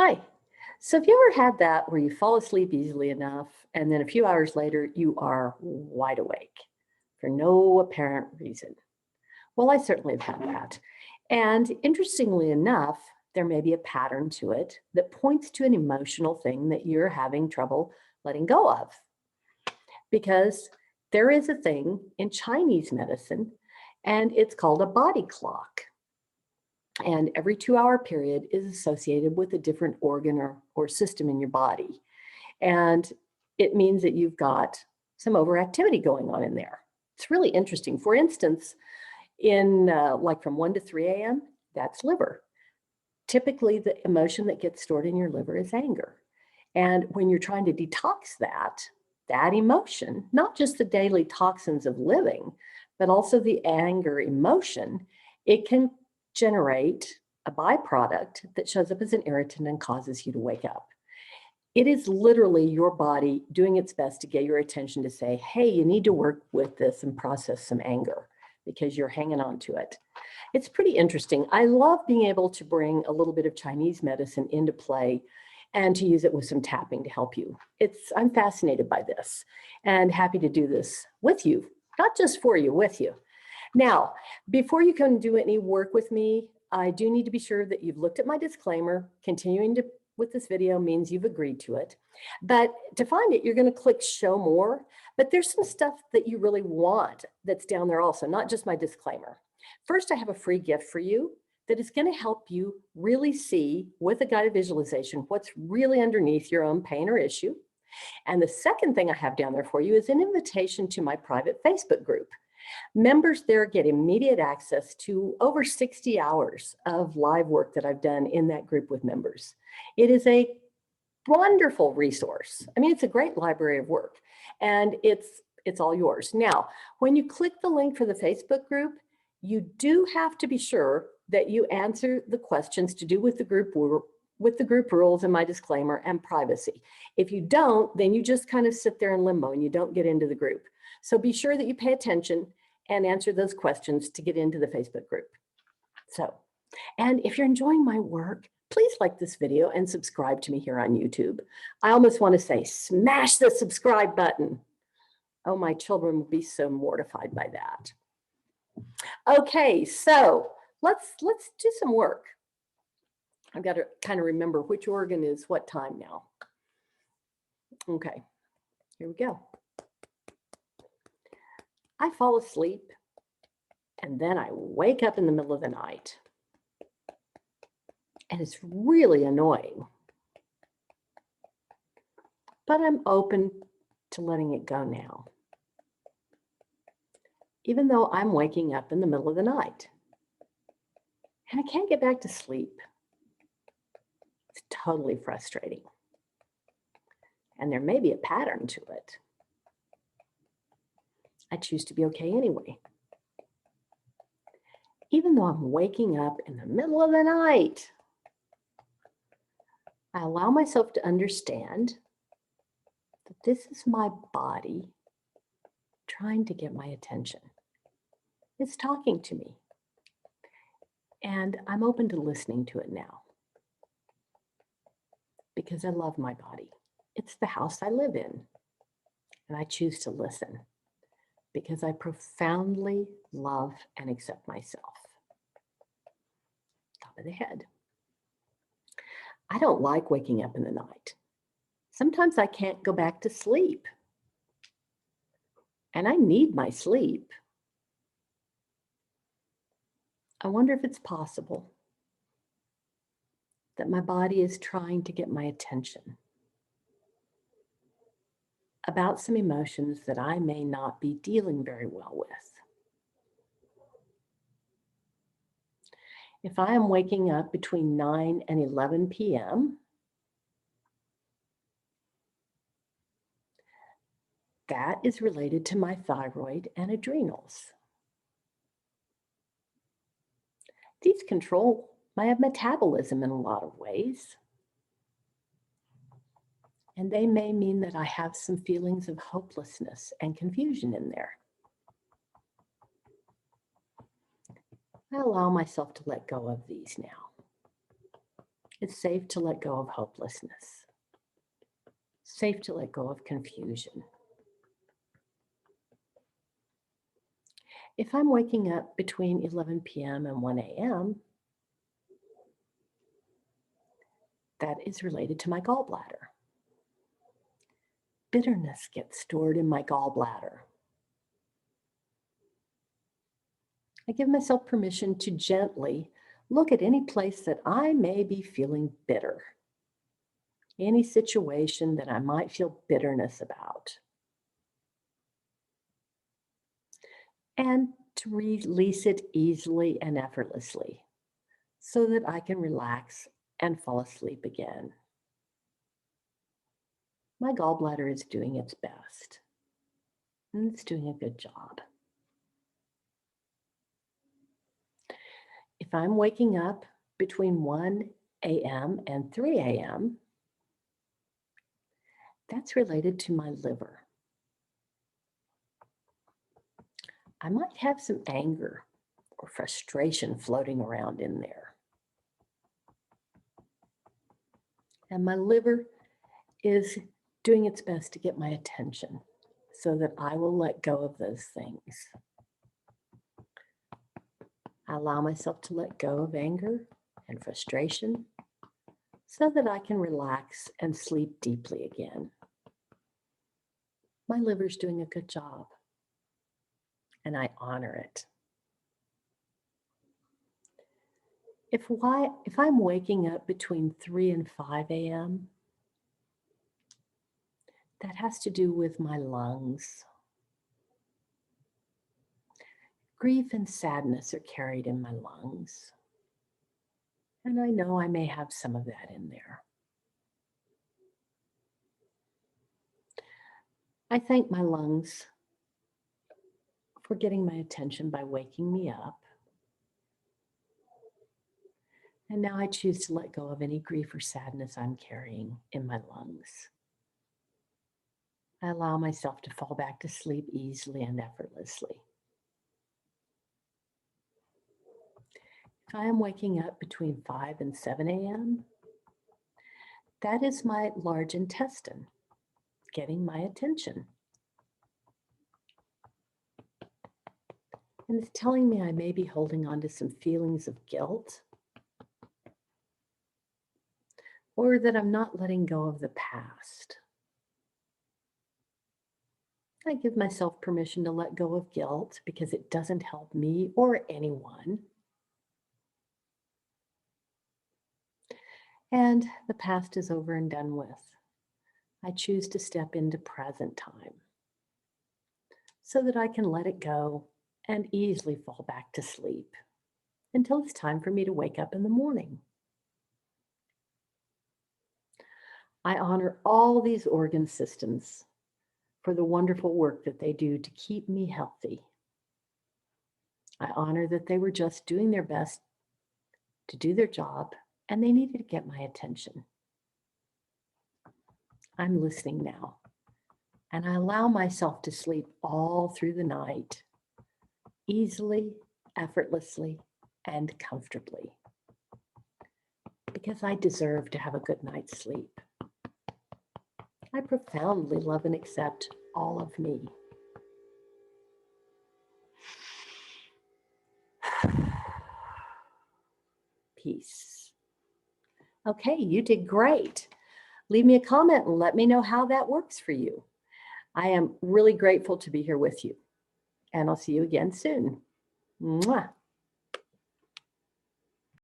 Hi. So have you ever had that where you fall asleep easily enough and then a few hours later you are wide awake for no apparent reason? Well, I certainly have had that. And interestingly enough, there may be a pattern to it that points to an emotional thing that you're having trouble letting go of. Because there is a thing in Chinese medicine, and it's called a body clock. And every 2-hour period is associated with a different organ or system in your body. And it means that you've got some overactivity going on in there. It's really interesting. For instance, in like from 1 to 3 a.m., that's liver. Typically, the emotion that gets stored in your liver is anger. And when you're trying to detox that emotion, not just the daily toxins of living, but also the anger emotion, it can generate a byproduct that shows up as an irritant and causes you to wake up. It is literally your body doing its best to get your attention to say, hey, you need to work with this and process some anger because you're hanging on to it. It's pretty interesting. I love being able to bring a little bit of Chinese medicine into play and to use it with some tapping to help you. I'm fascinated by this and happy to do this with you, not just for you, with you. Now, before you can do any work with me, I do need to be sure that you've looked at my disclaimer. Continuing with this video means you've agreed to it. But to find it, you're going to click show more. But there's some stuff that you really want that's down there also, not just my disclaimer. First, I have a free gift for you that is going to help you really see with a guided visualization what's really underneath your own pain or issue. And the second thing I have down there for you is an invitation to my private Facebook group. Members there get immediate access to over 60 hours of live work that I've done in that group with members. It is a wonderful resource. I mean, it's a great library of work, and it's all yours. Now, when you click the link for the Facebook group, you do have to be sure that you answer the questions to do with the group rules and my disclaimer and privacy. If you don't, then you just kind of sit there in limbo and you don't get into the group. So be sure that you pay attention and answer those questions to get into the Facebook group. And if you're enjoying my work, please like this video and subscribe to me here on YouTube. I almost want to say, smash the subscribe button. Oh, my children will be so mortified by that. Okay, so let's do some work. I've got to kind of remember which organ is what time now. Okay, here we go. I fall asleep and then I wake up in the middle of the night. And it's really annoying. But I'm open to letting it go now. Even though I'm waking up in the middle of the night. And I can't get back to sleep. It's totally frustrating. And there may be a pattern to it. I choose to be okay anyway. Even though I'm waking up in the middle of the night, I allow myself to understand that this is my body trying to get my attention. It's talking to me. And I'm open to listening to it now. Because I love my body. It's the house I live in. And I choose to listen. Because I profoundly love and accept myself. Top of the head. I don't like waking up in the night. Sometimes I can't go back to sleep. And I need my sleep. I wonder if it's possible that my body is trying to get my attention about some emotions that I may not be dealing very well with. If I am waking up between 9 and 11 p.m., that is related to my thyroid and adrenals. These control my metabolism in a lot of ways. And they may mean that I have some feelings of hopelessness and confusion in there. I allow myself to let go of these now. It's safe to let go of hopelessness. Safe to let go of confusion. If I'm waking up between 11 p.m. and 1 a.m., that is related to my gallbladder. Bitterness gets stored in my gallbladder. I give myself permission to gently look at any place that I may be feeling bitter, any situation that I might feel bitterness about, and to release it easily and effortlessly so that I can relax and fall asleep again. My gallbladder is doing its best, and it's doing a good job. If I'm waking up between 1 a.m. and 3 a.m., that's related to my liver. I might have some anger or frustration floating around in there. And my liver is doing its best to get my attention so that I will let go of those things. I allow myself to let go of anger and frustration so that I can relax and sleep deeply again. My liver's doing a good job, and I honor it. If I'm waking up between 3 and 5 a.m., that has to do with my lungs. Grief and sadness are carried in my lungs, and I know I may have some of that in there. I thank my lungs for getting my attention by waking me up. And now I choose to let go of any grief or sadness I'm carrying in my lungs. I allow myself to fall back to sleep easily and effortlessly. If I am waking up between 5 and 7 a.m., that is my large intestine getting my attention. And it's telling me I may be holding on to some feelings of guilt, or that I'm not letting go of the past. I give myself permission to let go of guilt because it doesn't help me or anyone. And the past is over and done with. I choose to step into present time so that I can let it go and easily fall back to sleep until it's time for me to wake up in the morning. I honor all these organ systems for the wonderful work that they do to keep me healthy. I honor that they were just doing their best to do their job and they needed to get my attention. I'm listening now, and I allow myself to sleep all through the night, easily, effortlessly, and comfortably, because I deserve to have a good night's sleep. I profoundly love and accept all of me. Peace. Okay, you did great. Leave me a comment and let me know how that works for you. I am really grateful to be here with you, and I'll see you again soon. Mwah.